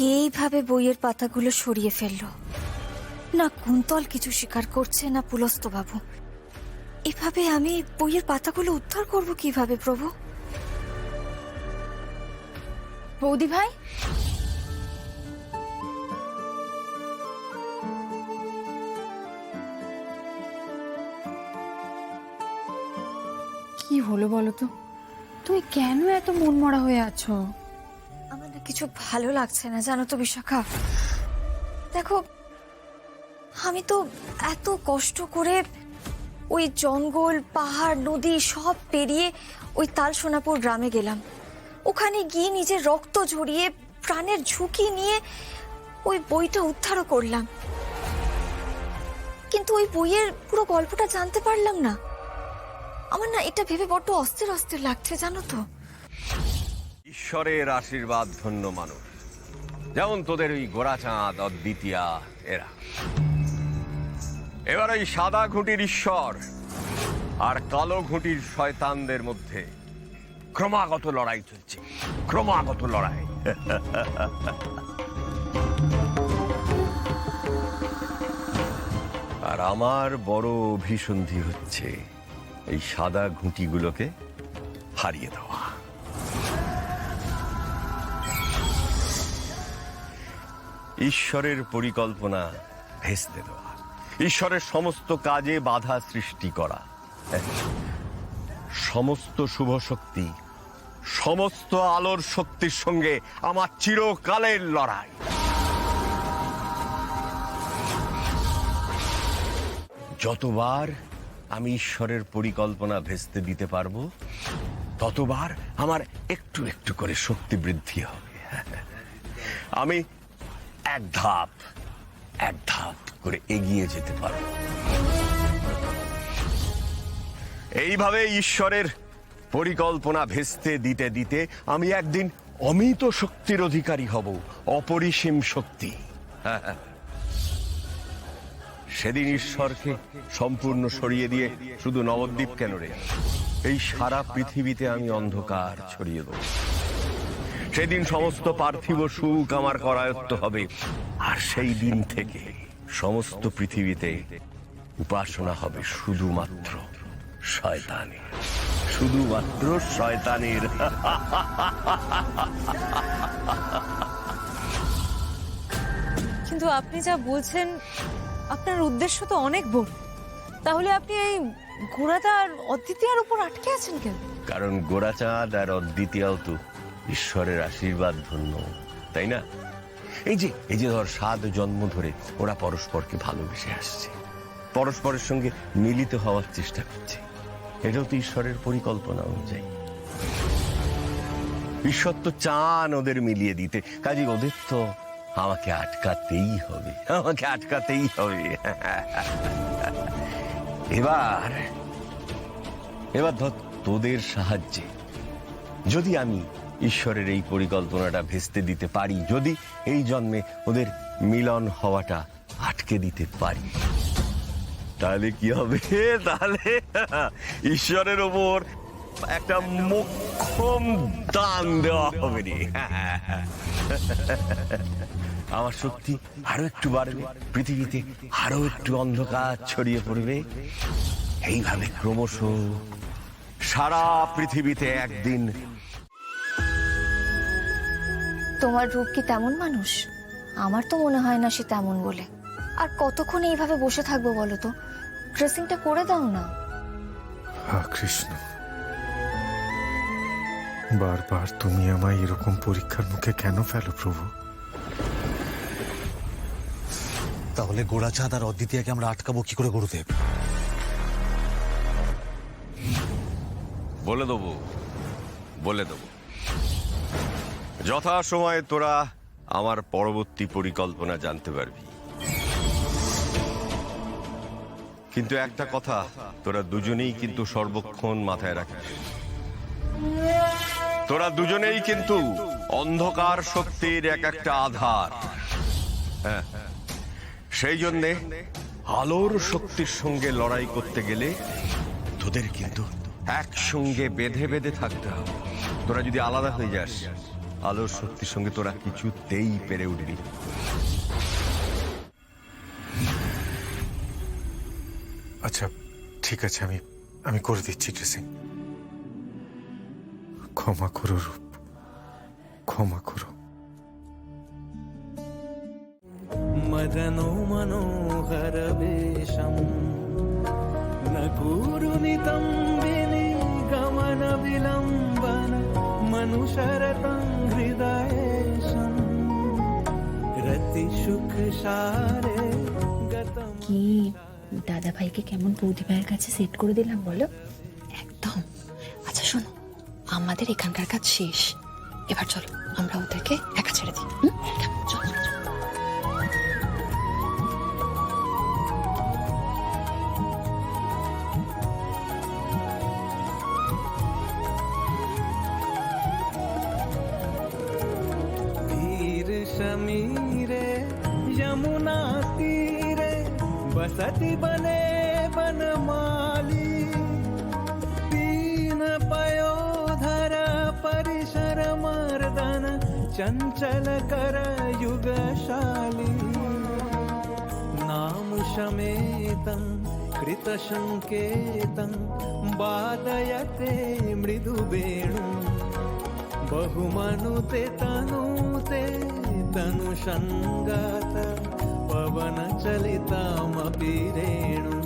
কে এইভাবে বইয়ের পাতাগুলো সরিয়ে ফেললো? না কুন্তল কিছু স্বীকার করছে, না পুলস্ত বাবু। এভাবে আমি বইয়ের পাতাগুলো উদ্ধার করব কিভাবে প্রভু? বৌদি ভাই, কি হলো বলো তো? তুমি কেন এত মনমরা হয়ে আছো? আমার না কিছু ভালো লাগছে না জানো তো বিশাখা। দেখো, আমি তো এত কষ্ট করে ওই জঙ্গল পাহাড় নদী সব পেরিয়ে ওই তালসোনাপুর গ্রামে গেলাম। ওখানে গিয়ে নিজের রক্ত ঝরিয়ে প্রাণের ঝুঁকি নিয়ে ওই বইটা উদ্ধারও করলাম, কিন্তু ওই বইয়ের পুরো গল্পটা জানতে পারলাম না। আমার না এটা ভেবে বড্ড অস্থির অস্থির লাগছে জানো তো। ঈশ্বরের আশীর্বাদ ধন্য মানুষ, যেমন তোদের ওই গোরাচাঁদ অদ্বিতীয়া এরা। এবার ওই সাদা ঘুঁটির ঈশ্বর আর কালো ঘুঁটির শয়তানদের মধ্যে ক্রমাগত লড়াই চলছে, ক্রমাগত লড়াই। আর আমার বড় অভিসন্ধি হচ্ছে এই সাদা ঘুঁটিগুলোকে হারিয়ে দেওয়া। ঈশ্বরের পরিকল্পনা ভেস্তে দেওয়া, ঈশ্বরের সমস্ত কাজে বাধা সৃষ্টি করা, সমস্ত শুভ শক্তি, সমস্ত আলোর শক্তির সঙ্গে আমার চিরকালের লড়াই। যতবার আমি ঈশ্বরের পরিকল্পনা ভেস্তে দিতে পারবো, ততবার আমার একটু একটু করে শক্তি বৃদ্ধি হবে। আমি এক ধাপ করে এগিয়ে যেতে পারবো। এইভাবে ঈশ্বরের পরিকল্পনা ভেস্তে দিতে দিতে আমি একদিন অমিত শক্তির অধিকারী হব, অপরিসীম শক্তি। সেদিন ঈশ্বরকে সম্পূর্ণ সরিয়ে দিয়ে শুধু নবদ্বীপ কেন রে, এই সারা পৃথিবীতে আমি অন্ধকার ছড়িয়ে দেব। সেদিন সমস্ত পার্থিব সুখ আমার করায়ত্ত হবে, আর সেই দিন থেকে সমস্ত পৃথিবীতে উপাসনা হবে শুধুমাত্র শয়তানের, শুধুমাত্র শয়তানের। কিন্তু আপনি যা বলছেন, আপনার উদ্দেশ্য তো অনেক বড়। তাহলে আপনি এই গোরাদা আর অদ্বিতীয়ার উপর আটকে আছেন কেন? কারণ গোরাচাঁদ আর অদ্বিতীয়াও তো ঈশ্বরের আশীর্বাদ ধন্য, তাই না? এই যে ধর 7 জন্ম ধরে ওরা পরস্পরকে ভালোবেসে আসছে, পরস্পরের সঙ্গে মিলিত হওয়ার চেষ্টা করছে। এটাও তো ঈশ্বরের পরিকল্পনা অনুযায়ী। ঈশ্বর তো চান ওদের মিলিয়ে দিতে, কাজে ওদের তো আমাকে আটকাতেই হবে, আমাকে আটকাতেই হবে। এবার ধর তোদের সাহায্যে যদি আমি ঈশ্বরের এই পরিকল্পনাটা ভেস্তে দিতে পারি, যদি এই জন্মে ওদের মিলন হওয়াটা আটকে দিতে পারি, তাহলে কি হবে? তাহলে ঈশ্বরের ওপর একটা মোক্ষম দান দেওয়া হবে রে। আমার শক্তি আরো একটু বাড়বে, পৃথিবীতে আরো একটু অন্ধকার ছড়িয়ে পড়বে। এইভাবে ক্রমশ সারা পৃথিবীতে একদিন। তোমার রূপ কি তেমন মানুষ? আমার তো মনে হয় না সে তেমন বলে। আর কতক্ষণ এইভাবে বসে থাকবো বলো তো? ড্রেসিংটা করে দাও না। কৃষ্ণ, বারবার তুমি আমায় এরকম পরীক্ষার মুখে কেন ফেলো প্রভু? তাহলে গোরাচাঁদ আর অদ্বিতীয়াকে আমরা আটকাবো কি করে গুরুদেব? বলে দেবো। যথা সময়ে তোরা আমার পরবর্তী পরিকল্পনা জানতে পারবি। কিন্তু একটা কথা তোরা দুজনেই কিন্তু সর্বক্ষণ মাথায় রাখিস, তোরা দুজনেই কিন্তু অন্ধকার শক্তির এক একটা আধার। হ্যাঁ, সেই জন্যে আলোর শক্তির সঙ্গে লড়াই করতে গেলে তোদের কিন্তু একসঙ্গে বেঁধে বেঁধে থাকতে হবে। তোরা যদি আলাদা হয়ে যাস আলোর শক্তির সঙ্গে তোরা কিছুতেই পেরে উঠবি। আচ্ছা ঠিক আছে, আমি করে দিচ্ছি ড্রেসিং। ক্ষমা করো রূপ, ক্ষমা করো। मदनो मनोहर वेशम् न कुरुनितं गमन विलम्बन मनुषरतं हृदयेशम् रति सुख सारे गतम्। কি দাদা ভাইকে কেমন বৌদি ভাইয়ের কাছে সেট করে দিলাম বলো? একদম। আচ্ছা শোনো, আমাদের এখানকার কাজ শেষ, এবার চলো আমরা ওদেরকে একা ছেড়ে দিই। চলো চলো। धीर समीरे यमुना तीरे बसती बने बनमाली तीन पयोधर परिसर मर्दन चंचल कर युगशाली नाम समेतं कृत संकेतं वादयते मृदु वेणु बहुमनुते तनु संगत पवन चलितामपि रेणु